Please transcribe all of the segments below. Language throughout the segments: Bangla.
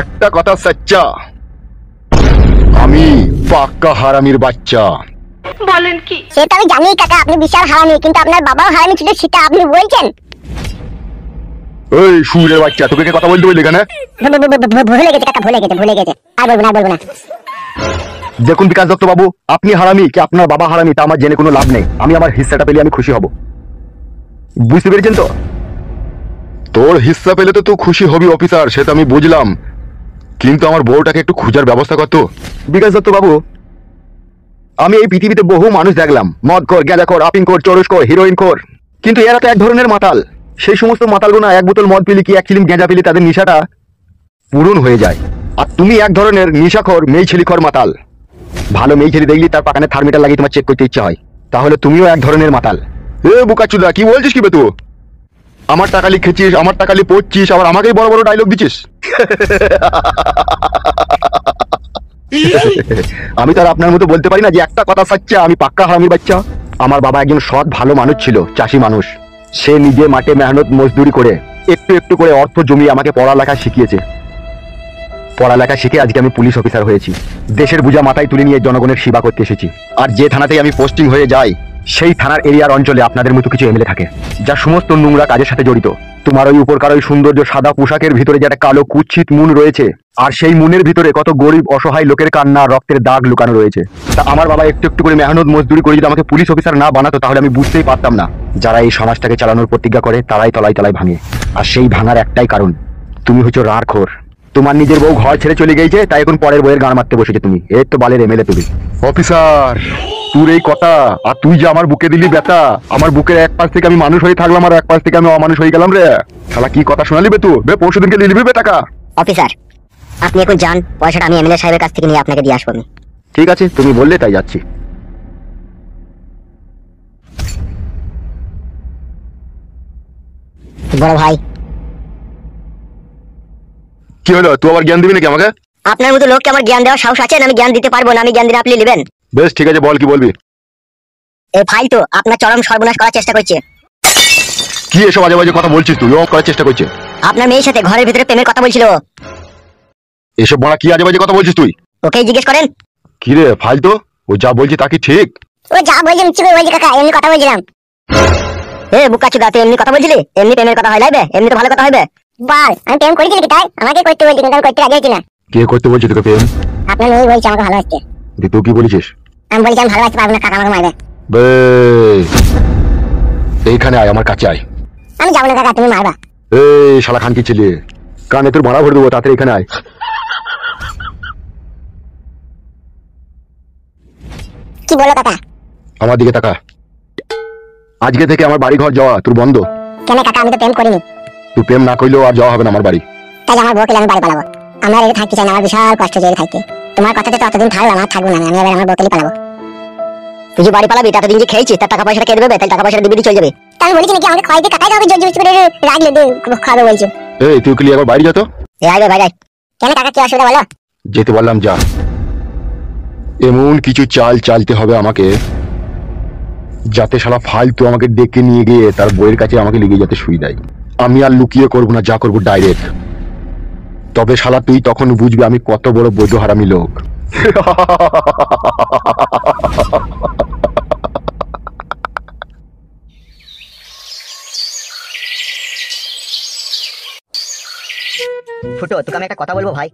একটা কথা সচ্চা, আমি পাক্কা হারামির বাচ্চা। বলেন কি? সেটা আমি জানি কাকা, আপনি বিশাল হারামি, কিন্তু আপনার বাবাও হারামি ছিল সেটা আপনি বলছেন। এই সুরের বাচ্চা, তোকে কথা বলতে বললি কেন? ভুলে গেছে কাকা, ভুলে গেছে। আর বলবো না। দেখুন বিকাশ দত্ত বাবু, আপনি হারামি কি আপনার বাবা হারামি তা আমার জেনে কোনো লাভ নেই। আমি আমার হিস্সাটা পেলে আমি খুশি হব, বুঝতে পেরেছেন তো? তোর হিস্সা পেলে তো তুই খুশি হবি অফিসার, সেটা আমি বুঝলাম, কিন্তু আমার বউটাকে একটু খোঁজার ব্যবস্থা করতো। বিকাশ দত্ত বাবু, আমি এই পৃথিবীতে বহু মানুষ দেখলাম, মদখোর, গাঁজাখোর, আফিংখোর, চরসখোর, হিরোইনখোর, কিন্তু এরা তো এক ধরনের মাতাল। সেই সমস্ত মাতালগুলো এক বোতল মদ পিলি কি এক চিলিম গাঁজা পিলি তাদের নেশাটা পূরণ হয়ে যায়। আর তুমি এক ধরনের নেশাখোর, মেয়ে ছেলিখোর মাতাল। ভালো মেয়ে ছেলে দেখলি তার পাকানে থার্মিটার লাগিয়ে তোমার চেক করতে ইচ্ছা হয়, তাহলে তুমিও এক ধরনের মাতাল। এ বুকাচুদা, কি বলছিস কি বে তুই? আমার টাকা লিখেছিস, আমার টাকা লিখে পড়ছিস, আবার আমাকেই বড় বড় ডায়লগ দিচ্ছিস। আমি তো আর আপনার মতো বলতে পারি না যে একটা কথা সচ্চা, আমি পাক্কা হারামির বাচ্চা। আমার বাবা একজন সৎ ভালো মানুষ ছিল, চাষি মানুষ। সে নিজে মাঠে মেহনত মজদুরি করে একটু একটু করে অর্থ জমিয়ে আমাকে পড়ালেখা শিখিয়েছে। পড়ালেখা শিখে আজকে আমি পুলিশ অফিসার হয়েছি। দেশের বোঝা মাথায় তুলে নিয়ে জনগণের সেবা করতে এসেছি। আর যে থানাতেই আমি পোস্টিং হয়ে যাই, সেই থানার এরিয়ার অঞ্চলে আপনাদের মতো কিছু এমএলএ থাকে, যা সমস্ত নোংরা কাজের সাথে জড়িত। তোমার ওই উপরকার ওই সৌন্দর্য সাদা পোশাকের ভিতরে যে একটা কালো কুৎসিত মুন রয়েছে, আর সেই মুনের ভিতরে কত গরিব অসহায় লোকের কান্না, রক্তের দাগ লুকানো রয়েছে। তা আমার বাবা একটু একটু করে মেহনত মজদুরি করে যদি আমাকে পুলিশ অফিসার না বানাতো, তাহলে আমি বুঝতেই পারতাম না যারা এই সমাজটাকে চালানোর প্রতিজ্ঞা করে তারাই তলায় তলায় ভাঙে। আর সেই ভাঙার একটাই কারণ, তুমি হচ্ছে রারখোর। তোমার নিজের বউ ঘর ছেড়ে চলে গেছে, তাই এখন পরের বউয়ের গান মারতে বসেছে তুমি। এই তো বালের এমএলএ তুমি। অফিসার, তোর এই কথা, আর তুই যে আমার বুকে দিলি ব্যথা, আমার বুকের এক পাশ থেকে আমি মানুষ হয়ে থাকলাম আর এক পাশ থেকে আমি অমানুষ হয়ে গেলাম রে। শালা কি কথা শোনালি বে তুই? বে পরশু দিনকে নিয়ে নিবি বে টাকা। অফিসার, আপনি এখন যান, পয়সাটা আমি এমএলএ সাহেবের কাছ থেকে নিয়ে আপনাকে দিয়ে আসবো। ঠিক আছে, তুমি বললে তাই যাচ্ছি। বড় ভাই, কি হলো, তুই আবার জ্ঞান দিবি নাকি আমাকে? আপনার মতো লোককে আমার জ্ঞান দেওয়ার সাহস আছে? আমি জ্ঞান দিতে পারবো না, আমি জ্ঞান দিলে আপনি নেবেন? বেশ ঠিক আছে, বল কি বলবি। এই ফাইল তো আপনার চরম সর্বনাশ করার চেষ্টা করছে। কি এসব আজে বাজে কথা বলছিস তুই? ও করার চেষ্টা করছে? আপনার মেয়ের সাথে ঘরের ভিতরে প্রেমের কথা বলছিল। এসব বড়া কি আজে বাজে কথা বলছিস তুই? ওকেই জিজ্ঞেস করেন। কি রে ফাইল তো, ও যা বলছি তা কি ঠিক? ও যা বলছে মিথ্যে করে বলছে কাকা, এমনি কথা বলছিলাম। এ বুকাচুদা, তুই এমনি কথা বলছিলি? এমনি প্রেমের কথা হয় লাইবে? এমনি তো ভালো কথা হইবে। বল, আমি প্রেম করেছি নাকি? তাই আমাকে করতে বলছি, কিন্তু আমি করতে রাজি হচ্ছি না। কে করতে বলছিস তোকে প্রেম? আপনার মেয়ে বলছে আমাকে ভালোবাসছে। তুই কি বলেছিস? আমি বলছি আমি ভালোবাসতে পারবো না কাকা, আমাকে মারবে। বে এইখানে আয়, আমার কাছে আয়। আমি যাবো না কাকা, তুমি মারবা। এই শালা খান কি ছেলে, কানে তোর মারা ভরে দেবো, তাড়াতাড়ি এখানে আয়। কি বলো কাকা? আমার দিকে তাকা। আজকে থেকে আমার বাড়ি ঘর যাওয়া তোর বন্ধ। কেন কাকা? আমি তো প্রেম করিনি। তুই প্রেম না করলেও আর যাওয়া হবে না আমার বাড়ি। তাই আমার বউকে আমি বাড়ি পালাবো। আমরা এখানে থাকতে চাই না, আমার বিশাল কষ্ট জেলে থাকতে। তোমার কথাতে তো অতদিন থাকলাম, আর থাকবো না। আমি এবার আমার বউকে পালাবো। তুই যে বাড়ি পালাবি, ততদিন যে খেয়েছিস তার টাকা পয়সাটা কে দেবে? তাই টাকা পয়সাটা দিবি, চলে যাবে। তাই আমি বলেছি নাকি আমাকে খাইতে কাটাই দাও, জোর জবরদস্তি করে রাখলে খাবে বলছো। এই তুই কি আবার বাইরে যা তো। এই আইবে বাইরে। কেন কাকা, কি অসুবিধা বলো? যেতে বললাম যা। এমন কিছু চাল চালতে হবে আমাকে, যাতে শালা ফালতু আমাকে ডেকে নিয়ে গিয়ে তার বইয়ের কাছে আমাকে লিখে যাতে শুই দেয়। আমি আর লুকিয়ে করবো না, যা করবো ডাইরেক্ট। তবে শালা তুই তখন বুঝবি আমি কত বড় বৈধ হারামি লোক। ফুটো, তোকে আমি একটা কথা বলবো ভাই।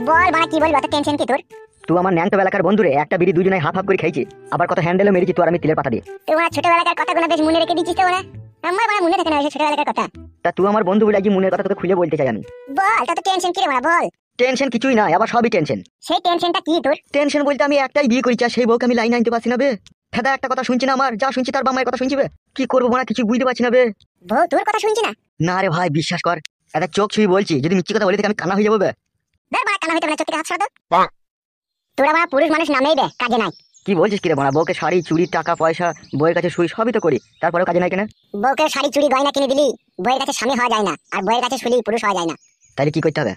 বল বাড়া, কি বলবো? এত টেনশন কি তোর? তুই আমার ন্যাংটো বেলাকার বন্ধুরে একটা বিড়ি দুজনে হাফ হাফ করে খাইছি, আবার কত হ্যান্ডেলও মেরেছি তুই আর আমি তিলের পাতা দিয়ে। তোমার ছোটবেলাকার কথাগুলো বেশ মনে রেখে দিচ্ছিস তো না? আমার বাড়া মনে থাকে না ওই ছোটবেলাকার কথা। তা তুই আমার বন্ধু বলে আজ মনের কথা তোকে খুলে বলতে চাই আমি। বল, তত টেনশন কি রে বাড়া, বল। টেনশন কিছুই না, আবার সবই টেনশন। সেই টেনশনটা কি তোর? টেনশন বলতে আমি একটাই বিয়ে করেছি, আর সেই বউকে আমি লাইন আনতে পারছি না বে। ফেদা একটা কথা শুনছি না, আমার যা শুনছি তার বামায়ের কথা শুনছি বে। কি করবো না কিছু বুঝতে পারছি না বে। বউ তোর কথা শুনছি না? না রে ভাই, বিশ্বাস কর, একটা চোখ ছুঁই বলছি, যদি মিথ্যে কথা বলে থেকে আমি কানা হয়ে যাবো বে। দেখ বাড়া, কানা হইতে না, চোখ থেকে হাত সরা তো। তোরা বাড়া পুরুষ মানুষ নামেই বে, কাজে নাই। কি বলছিস কি রে বড়া? বউকে শাড়ি চুড়ি টাকা পয়সা বউয়ের কাছে শুই সবই তো করি, তারপরেও কাজে নাই কেন? বউকে শাড়ি চুড়ি গয়না কিনে দিলি, বউয়ের কাছে স্বামী হওয়া যায় না, আর বউয়ের কাছে শুলি পুরুষ হওয়া যায় না। তাইলে কি করতে হবে?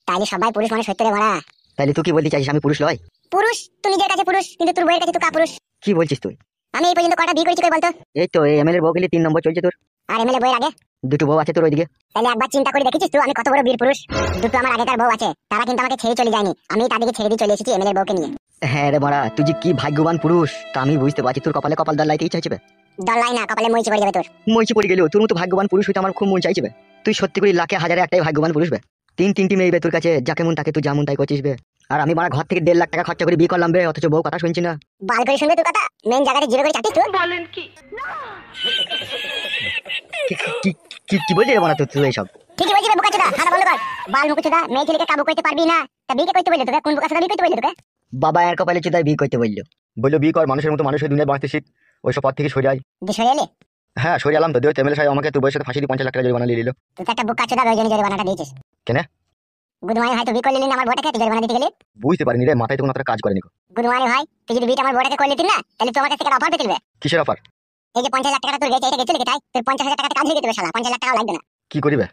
তাইলে সবাই পুরুষ মানুষ হইতে রে বাড়া। তাইলে তুই কি বলতে চাইছিস আমি পুরুষ লয়? পুরুষ তুই নিজের কাছে পুরুষ, কিন্তু তোর বউয়ের কাছে তুই কাপুরুষ। কি বলছিস তুই? আমি এই পর্যন্ত কটা বিয়ে করেছি কই বলতো? এই তো এই এমএলএর বউ গেলি 3 নম্বর চলছে তোর। আর এমএলএ বইয়ের আগে? দুটো বউ আছে তোর ওইদিকে। তাহলে একবার চিন্তা করে দেখেছিস তুই আমি কত বড় বীর পুরুষ? দুটো আমার আগেকার বউ আছে, তারা কিন্তু আমাকে ছেড়ে চলে যায়নি, আমি তাদেরকে ছেড়ে দিয়ে চলে এসেছি এমএলএ বউকে নিয়ে। হ্যাঁ রে মারা, তুই যে কি ভাগ্যবান পুরুষ তা আমি বুঝতে পারছি। তোর কপালে কপাল দাল লাইতেই চাইছে। দলাই না, কপালে মইচি পড়ে যাবে তোর। মইচি পড়ে গেলেও তোর মতো ভাগ্যবান পুরুষ হইতে আমার খুব মন চাইছে। তুই সত্যি করে লাখে হাজারে একটাই ভাগ্যবান পুরুষ। তিনটি মেয়ে তোর কাছে, যাকে মন তাকে তুই যেমন তাই করছিস। আর আমি মারা ঘর থেকে 1.5 লাখ টাকা খরচা করে বিয়ে করলাম অথচ বউ কথা শুনছি না। বাল করে শুনবে তোর কথা, মেন জায়গাতে জিরো করে চাটিস তুই। বলেন কি? কি বলছিস মারা তুই এইসব? ঠিকই বলছিস বুকাচোদা, হাঁটা বন্ধ কর। বাল মুকুচোদা, মেয়ে ছেলেকে কাবু করতে পারবি না, তা বিয়ে করতে বললে তোকে? কোন বুকাচোদা বিয়ে করতে বললে তোকে? বাবা এর কপালে চুদায় বিয়ে করতে বললো। বললো বিয়ে কর, মানুষের মতো মানুষের দুনিয়ায় বাঁচতে শিখ, ওইসব পথ থেকে সরে আয়। দিশরে এলে হ্যাঁ সরে এলাম তো, দেখো এমএলএ সাহেব আমাকে তোর বয়সে ফাঁসি দিয়ে 50 লাখ টাকা জরিমানা নিয়ে নিল। তুই তো একটা বুকাচোদা, ওই জন্য জরিমানাটা দিয়েছিস। কেন? গুদমানি ভাই, তুই বিয়ে করলি না আমার বউটাকে, তুই জরিমানা দিতে গেলি? বুঝতে পারিনি রে, মাথায় তো কোনো কাজ করেনি। গুদমানি ভাই, তুই যদি বিয়েটা আমার বউটাকে করলি না, তাহলে তুই আমার কাছ থেকে অফার পেতে দিবে। কিসের অফার? এই যে 50 লাখ টাকা তোর গেছে, এটা গেছে লিখে তাই তোর 50,000 টাকাতে কাজ হয়ে যেতে শালা, 50 লাখ টাকা লাগবে না। কি করিবে?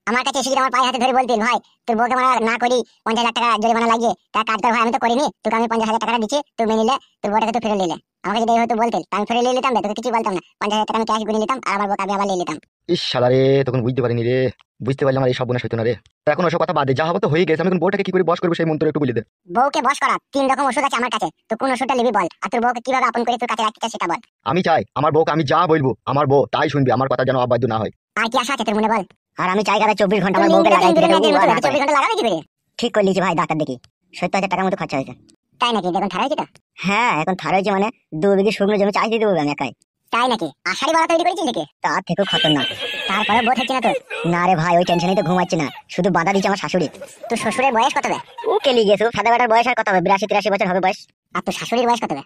আমার কাছে এসে যদি আমার পায়ে হাতে ধরে বলতিস ভাই তোর বউকে আমরা না করি 50 লাখ টাকা জরিমানা লাগিয়ে তা কাজ কর ভাই, আমি তো করিনি, তোকে আমি 50,000 টাকা দিচ্ছি, তুই মেনে নিলে তোর বউটাকে তুই ফিরে নিলে। আমাকে যদি এই হয়তো বলতিস তা আমি ফিরে নিয়ে নিতাম, তোকে কিছু বলতাম না, 50,000 টাকা আমি ক্যাশ গুনে নিতাম আর আমার বউকে আমি আবার নিয়ে নিতাম। ইস শালা রে, তখন বুঝতে পারিনি রে, বুঝতে পারলাম আমার এই সব বোনা হইতো না রে। তো এখন ওসব কথা বাদে, যা হবে তো হয়ে গেছে, আমি এখন বউটাকে কি করে বস করবো সেই মন্ত্র একটু বলে দে। বউকে বশ করা 3 রকম ওষুধ আছে আমার কাছে, তো কোন ওষুধটা নিবি বল, আর তোর বউকে কিভাবে আপন করে তোর কাছে রাখতে চাস সেটা বল। আমি চাই আমার বউকে আমি যা বলবো আমার বউ তাই শুনবে, আমার কথা যেন অবাধ্য না হয়। আর কি আশা আছে তোর মনে বল? আর আমি চাই 24 ঘন্টা আমার তুই বউকে লাগাই দিতে। 24 ঘন্টা লাগাবি কি করে? ঠিক করে লিখি ভাই, ডাক্তার দেখি 70,000 টাকার মতো খরচা হয়েছে। তাই নাকি? দেখুন থারা হয়েছে তো? হ্যাঁ এখন থার হয়েছে, মানে 2 বিঘে শুকনো জমি চাষ দিয়ে দেবো আমি একাই। তাই নাকি? আষাঢ়ি বড়া তৈরি করেছিস নাকি? তার থেকেও খতরনাক। তারপরে বউ থাকছে না তোর? না রে ভাই, ওই টেনশনেই তো ঘুমাচ্ছি না, শুধু বাধা দিচ্ছে আমার শাশুড়ি। তোর শ্বশুরের বয়স কত বে? ও কেলি গেছে, সাদা বেটার বয়স আর কত হবে? 82-83 বছর হবে বয়স। আর তোর শাশুড়ির বয়স কত বে?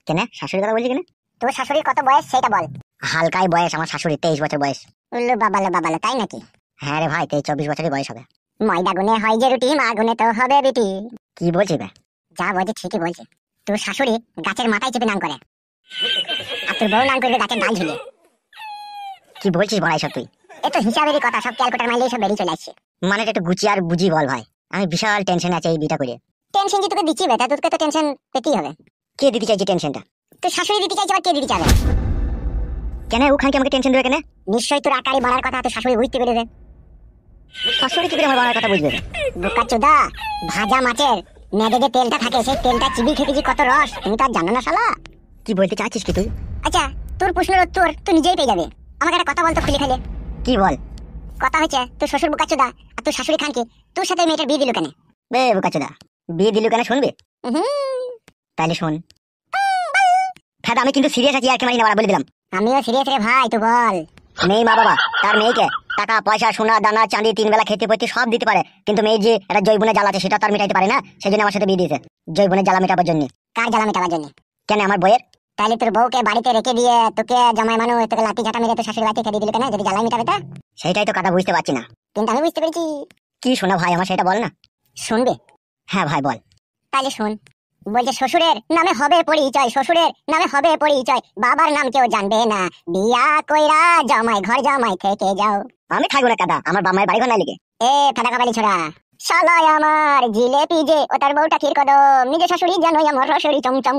কেন শাশুড়ির কথা বলছি কেন? তোর শাশুড়ির কত বয়স সেটা বল। হালকাই বয়স আমার শাশুড়ি, 23 বছর বয়স। উল্লু বাবালো বাবালো, তাই নাকি? হ্যাঁ রে ভাই, 23-24 বছরের বয়স হবে। ময়দা গুনে হয় যে রুটি, মা গুনে তো হবে বিটি। কি বলছি বে? যা বলছি ঠিকই বলছি। তোর শাশুড়ি গাছের মাথায় চেপে নাম করে, আর তোর বউ নাম করবে গাছের ডাল ঝুলে। কি বলছিস বড়াই সব তুই? এ তো হিসাবেরই কথা, সব ক্যালকুলেটার মাইলে সব বেরিয়ে চলে আসছে। মানে একটু গুছিয়ে আর বুঝি বল ভাই, আমি বিশাল টেনশন আছে এই বিটা করে। টেনশন যে তোকে দিচ্ছি বেটা, তোকে তো টেনশন পেতেই হবে। কে দিতে চাইছে টেনশনটা? তোর শাশুড়ি দিতে চাইছে, আবার কে দিতে চাবে? কেন ওখানে কি আমাকে টেনশন দেবে কেন? নিশ্চয়ই তোর আকারি বাড়ার কথা তোর শাশুড়ি বুঝতে পেরেছে। শাশুড়ি কি করে আমার বাবার কথা বুঝবে? বোকা চোদা, ভাজা মাছের নেড়ে যে তেলটা থাকে সেই তেলটা চিবি খেতে কত রস, তুমি তো আর জানো না শালা। কি বলতে চাচ্ছিস কি তুই? আচ্ছা তোর প্রশ্নের উত্তর তুই নিজেই পেয়ে যাবে। আমাকে একটা কথা বলতো খুলে খালে। কি বল? কথা হচ্ছে তোর শ্বশুর বোকা চোদা আর তোর শাশুড়ি খানকে তোর সাথে মেয়েটার বিয়ে দিল কেন? বে বোকাচোদা, বিয়ে দিলু কেন শুনবি? তাইলে শোন ফেদা, আমি কিন্তু সিরিয়াস আছি, আর কি মারি না বলে দিলাম। আমিও সিরিয়াস রে ভাই, তুই বল। মেয়ে মা বাবা তার মেয়েকে টাকা পয়সা সোনা দানা চাঁদি 3 বেলা খেতে পড়তে সব দিতে পারে, কিন্তু মেয়ে যে একটা জৈবনে জ্বালা আছে সেটা তার মেটাইতে পারে না, সেই জন্য আমার সাথে বিয়ে দিয়েছে জৈবনে জ্বালা মেটাবার জন্য। কার জ্বালা মেটাবার জন্য? কেন আমার বইয়ের? তাহলে তোর বউকে বাড়িতে রেখে দিয়ে তোকে জামাই মানুষ তোকে লাঠি ঝাঁটা মেরে তোর শাশুড়ি বাড়িতে খেতে দিল কেন, যদি জ্বালা মেটাবে তা? সেইটাই তো কথা বুঝতে পারছি না। কিন্তু আমি বুঝতে পেরেছি। কি শোনা ভাই আমার, সেটা বল না। শুনবে? হ্যাঁ ভাই বল। তাহলে শুন। বলছে শ্বশুরের নামে হবে পরিচয়, শ্বশুরের নামে হবে পরিচয়, বাবার নাম কেউ জানবে না, বিয়া কইরা জামাই ঘর জামাই থেকে যাও। আমি থাকবো না কাদা, আমার বামায়ের বাড়ি ঘর নাই লিখে। এ ফাটা কাবালি ছোড়া, শালায় আমার জিলেপি যে ও তার বউটা ক্ষীর কদম, নিজে শাশুড়ি জানোই আমার রসড়ি চমচম।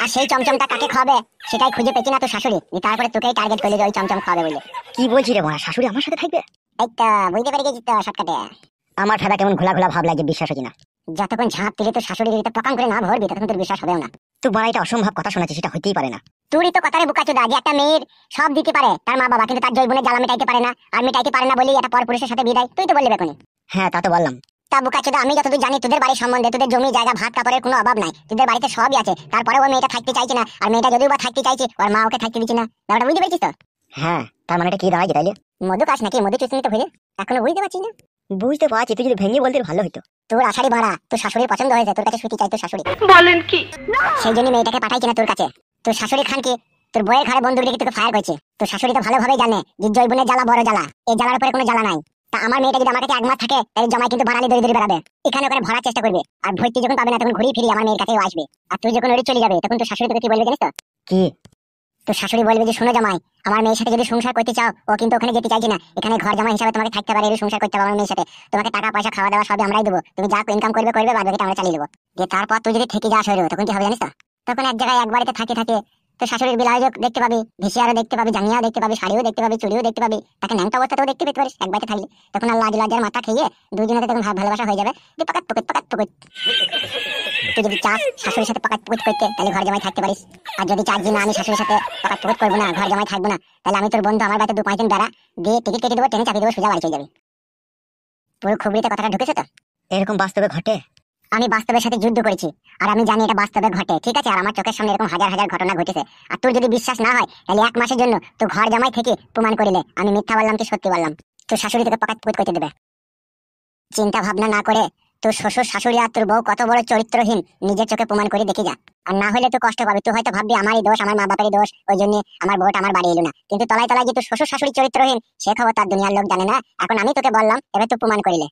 আর সেই চমচমটা কাকে খাবে সেটাই খুঁজে পেছি না তোর শাশুড়ি, তারপরে তোকেই টার্গেট করলে যে ওই চমচম খাবে বলে। কি বলছি রে মা, শাশুড়ি আমার সাথে থাকবে? এই তো বুঝতে পেরে গেছি তো শর্টকাটে। আমার ফেদা কেমন ঘোলা ঘোলা ভাব লাগে, বিশ্বাস হচ্ছে না। যতক্ষণ ঝাঁপ দিলে তোর শাশুড়ি দিতে পকাম করে না ভরবি তখন তোর বিশ্বাস হবেও না। তো বড় এটা অসম্ভব কথা শোনাচ্ছি, সেটা হইতেই পারে না। তুই তো কথারে বোকাচোদা, যে একটা মেয়ের সব দিতে পারে তার মা বাবা, কিন্তু তার জৈবনে জ্বালা মেটাইতে পারে না, আর মেটাইতে পারে না বলেই একটা পর পুরুষের সাথে বিয়ে দেয়, তুই তো বললি বেকুনি। হ্যাঁ তা তো বললাম। তা বোকাচোদা, আমি যতদূর জানি তোদের বাড়ির সম্বন্ধে, তোদের জমি জায়গা ভাত কাপড়ের কোনো অভাব নাই, তোদের বাড়িতে সবই আছে, তারপরে ওই মেয়েটা থাকতে চাইছে না, আর মেয়েটা যদিও বা থাকতে চাইছে ওর মা ওকে থাকতে দিচ্ছে না। ব্যাপারটা বুঝতে পেরেছিস তো? হ্যাঁ তার মানে এটা কি দাঁড়ায় তাইলে? মধু কাস নাকি মধু চুষনি তো ভেবে এখনো বুঝতে পারছিস না? বুঝতে পারছি, তুই যদি ভেঙে বলতে ভালো হতো। তোর আষাঢ়ি বাড়া, তোর শাশুড়ির পছন্দ হয়েছে, তোর কাছে শুতে চাই তোর শাশুড়ি। বলেন কি? সেই জন্য মেয়েটাকে পাঠাইছে না তোর কাছে। তোর শাশুড়ি খানকে তোর বইয়ের ঘরে বন্ধু রেখে তোকে ফায়ার করেছে। তোর শাশুড়ি তো ভালোভাবে জানে যে জৈবনের জ্বালা বড় জ্বালা, এই জ্বালার উপরে কোনো জ্বালা নাই। তা আমার মেয়েটা যদি আমার কাছে 1 মাস থাকে তাহলে জমাই কিন্তু ভাড়ালি দড়ি দড়ি বেড়াবে, এখানে ওখানে ভরার চেষ্টা করবে, আর ভর্তি যখন পাবে না তখন ঘুরিয়ে ফিরিয়ে আমার মেয়ের কাছেও আসবে। আর তুই যখন ওরে চলে যাবে তখন তোর শাশুড়ি তোকে কি বলবে জানিস তো? কি? তোর শাশুড়ি বলবে যে শোনো জামাই, আমার মেয়ের সাথে যদি সংসার করতে চাও, ও কিন্তু ওখানে যেতে চাইছে না, এখানে ঘর জামাই হিসাবে তোমাকে থাকতে পারে, সংসার করতে হবে আমার মেয়ের সাথে, তোমাকে টাকা পয়সা খাওয়া দাওয়া সবই আমরাই দেবো, তুমি যা ইনকাম করবে করবে, বাদ বাকিটা আমরা চালিয়ে দেবো। যে তারপর তুই যদি থেকে যাস হইলো তখন কি হবে জানিস তো? তখন এক জায়গায় এক বাড়িতে থাকে থাকে তো শাশুড়ির ব্লাউজও দেখতে পাবি, ভিসিআরও দেখতে পাবি, জাঙ্গিয়াও দেখতে পাবি, শাড়িও দেখতে পাবি, চুড়িও দেখতে পাবি, তাকে ন্যাংটা অবস্থাতেও দেখতে পেতে পারিস এক বাড়িতে থাকলে। তখন আর লাজ লজ্জার মাথা খেয়ে দুজনে তখন ভালোবাসা হয়ে যাবে। তুই পাকাত পুকুত তুই যদি চাস শাশুড়ির সাথে পাকাত পুকুত করতে তাহলে ঘর জামাই থাকতে পারিস। আর যদি চাস যে না আমি শাশুড়ির সাথে পাকাত পুকুত করবো না, ঘর জামাই থাকবো না, তাহলে আমি তোর বন্ধু আমার বাড়িতে 2-5 দিন বেড়া দিয়ে টিকিট কেটে দেবো, ট্রেনে চাপিয়ে দেবো, সোজা বাড়ি চলে যাবি। পুরো খুবরিতে কথাটা ঢুকেছে তো? এরকম বাস্তবে ঘটে? আমি বাস্তবের সাথে যুদ্ধ করেছি আর আমি জানি এটা বাস্তবে ঘটে, ঠিক আছে? আর আমার চোখের সামনে এরকম হাজার হাজার ঘটনা ঘটেছে। আর তোর যদি বিশ্বাস না হয় তাহলে 1 মাসের জন্য তো ঘর জামাই থেকে প্রমাণ করিলে আমি মিথ্যা বললাম কি সত্যি বললাম, তোর শাশুড়ি তোকে পাকাত পুকুত করতে দেবে। চিন্তা ভাবনা না করে তোর শ্বশুর শাশুড়ি আর তোর বউ কত বড় চরিত্রহীন নিজের চোখে প্রমাণ করে দেখে যা। আর না হলে তো কষ্ট পাবি, তুই হয়তো ভাববি আমারই দোষ, আমার মা বাবারই দোষ, ওই জন্য আমার বউটা আমার বাড়ি এলো না। কিন্তু তলায় তলায় যে তোর শ্বশুর শাশুড়ি চরিত্রহীন সে খবর তার দুনিয়ার লোক জানে না। এখন আমি তোকে বললাম, এবার তুই প্রমাণ করিলে।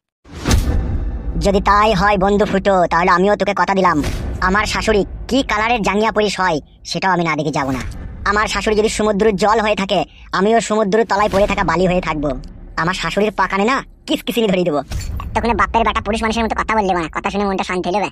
যদি তাই হয় বন্ধু ফুটো, তাহলে আমিও তোকে কথা দিলাম, আমার শাশুড়ি কি কালারের জাঙ্গিয়া পরিস হয় সেটাও আমি না দেখে যাব না। আমার শাশুড়ি যদি সমুদ্রের জল হয়ে থাকে, আমিও সমুদ্রের তলায় পড়ে থাকা বালি হয়ে থাকবো। আমার শাশুড়ির পাকানে না কিসকিসিনি ধরিয়ে দেবো। তখন বাপের বেটা পুরুষ মানুষের মতো কথা বললে না, কথা শুনে মনটা শান্তি হয়ে যাবে।